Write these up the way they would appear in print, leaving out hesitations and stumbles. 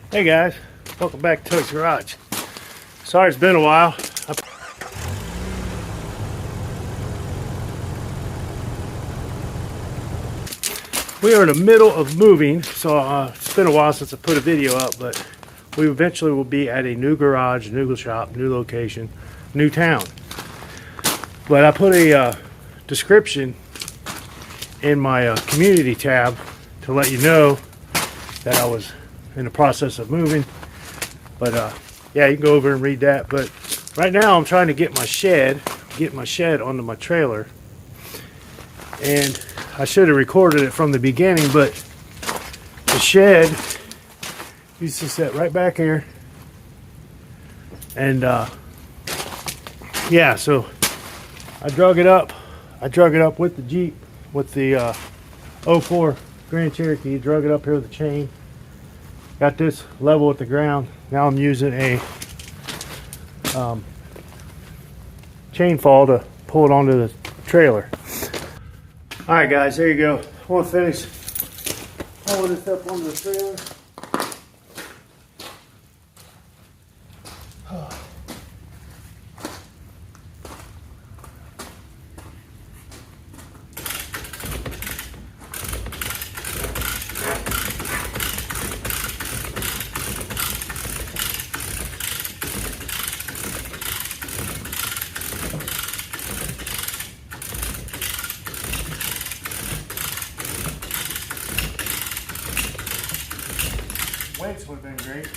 Hey guys, welcome back to Tug's Garage. Sorry it's been a while. We are in the middle of moving, so it's been a while since I put a video up, but we eventually will be at a new garage, new shop, new location, new town. But I put a description in my community tab to let you know that I was in the process of moving. But yeah, you can go over and read that. But right now I'm trying to get my shed onto my trailer, and I should have recorded it from the beginning, but the shed used to sit right back here. And yeah, so I drug it up with the Jeep, with the 04 Grand Cherokee. Drug it up here with the chain. Got this level with the ground. Now I'm using a chain fall to pull it onto the trailer. All right, guys, there you go. I want to finish pulling this up onto the trailer. Weights would have been great.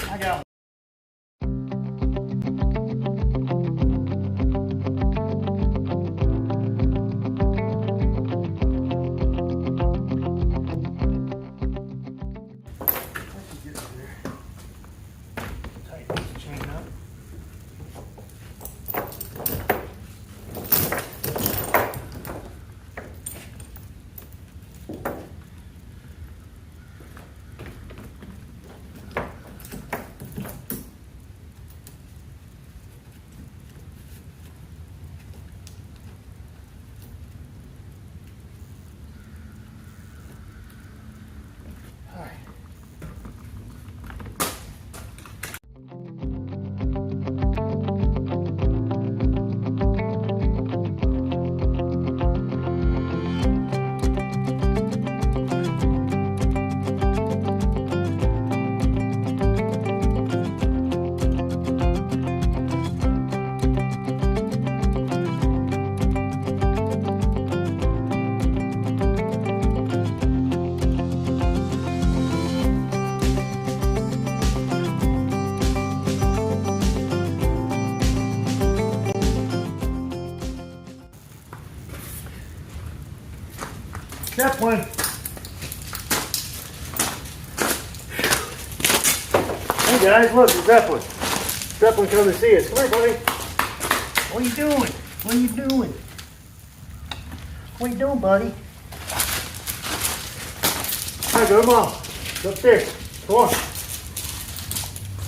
I got tighten this chain up. Zeppelin. Hey guys, look, it's Zeppelin. Zeppelin come to see us. Come here, buddy. What are you doing? What are you doing? What are you doing, buddy? All right, go, Mom. Go upstairs. Come on.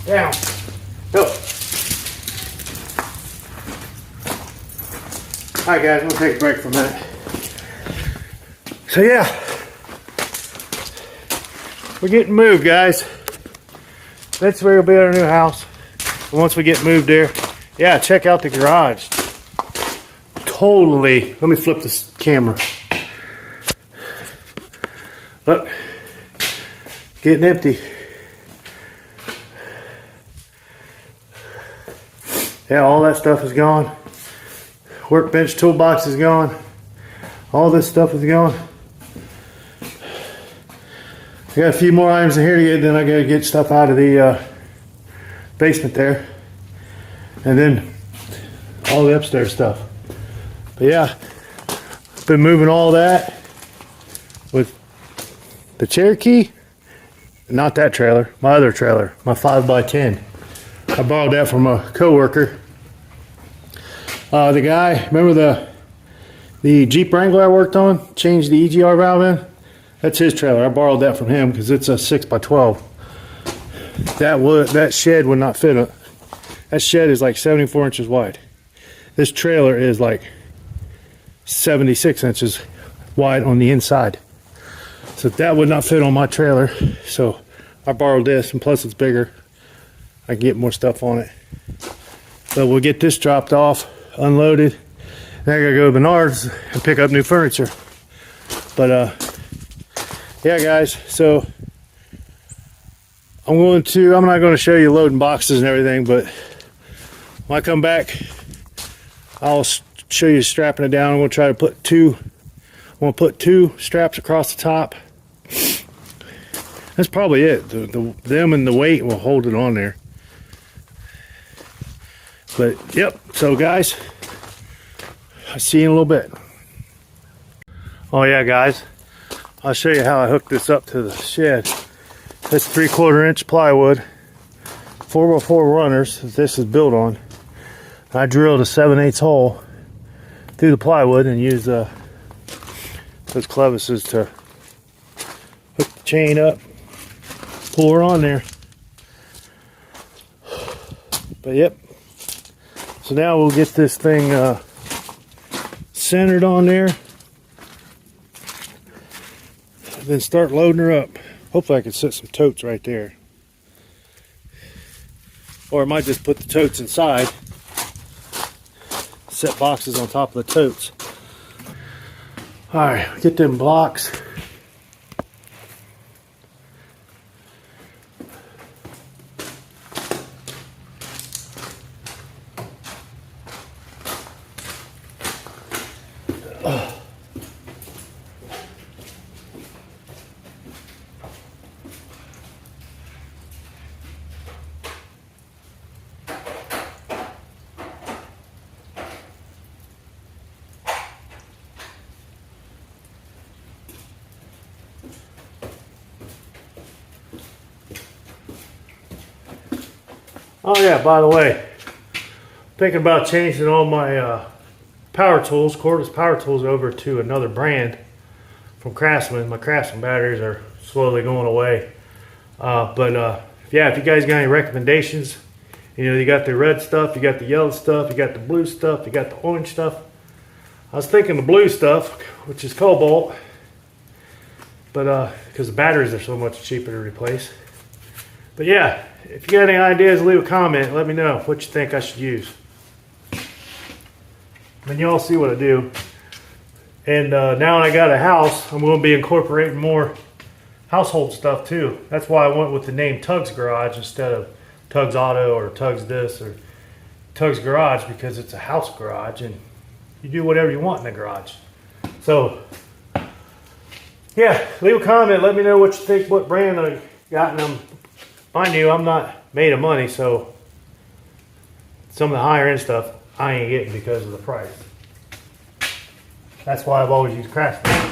Down. Go. All right, guys, we'll take a break for a minute. So yeah, we're getting moved, guys. That's where we'll be at our new house. And once we get moved there, yeah, check out the garage. Totally, let me flip this camera. Look, getting empty. Yeah, all that stuff is gone. Workbench toolbox is gone. All this stuff is gone. I got a few more items in here to get, then I gotta get stuff out of the basement there. And then all the upstairs stuff. But yeah, been moving all that with the Cherokee. Not that trailer, my other trailer, my 5x10. I borrowed that from a coworker. The guy, remember the Jeep Wrangler I worked on, changed the EGR valve in? That's his trailer. I borrowed that from him because it's a 6x12. That shed would not fit it. That shed is like 74 inches wide. This trailer is like 76 inches wide on the inside. So that would not fit on my trailer. So I borrowed this, and plus it's bigger. I can get more stuff on it. But we'll get this dropped off, unloaded. Then I gotta go to Menards and pick up new furniture. But yeah, guys, so I'm not going to show you loading boxes and everything, but when I come back, I'll show you strapping it down. I'm going to try to put two straps across the top. That's probably it. Them and the weight will hold it on there. But yep, so guys, I'll see you in a little bit. Oh yeah, guys, I'll show you how I hooked this up to the shed. It's 3/4 inch plywood, 4x4 runners that this is built on. I drilled a 7/8 hole through the plywood and used those clevises to hook the chain up, pull her on there. But yep, so now we'll get this thing centered on there, then start loading her up. Hopefully I can set some totes right there. Or I might just put the totes inside. Set boxes on top of the totes. Alright, get them blocks. Oh yeah, by the way, thinking about changing all my power tools, cordless power tools, over to another brand from Craftsman. My Craftsman batteries are slowly going away. Yeah, if you guys got any recommendations, you got the red stuff, you got the yellow stuff, you got the blue stuff, you got the orange stuff. I was thinking the blue stuff, which is cobalt, but because the batteries are so much cheaper to replace. But yeah, if you got any ideas, leave a comment. Let me know what you think I should use. Then you all see what I do. And now I got a house, I'm going to be incorporating more household stuff too. That's why I went with the name Tug's Garage instead of Tug's Auto or Tug's this or Tug's Garage, because it's a house garage and you do whatever you want in the garage. So yeah, leave a comment. Let me know what you think, what brand I got in them. Mind you, I'm not made of money, so some of the higher end stuff I ain't getting because of the price. That's why I've always used Craftsman.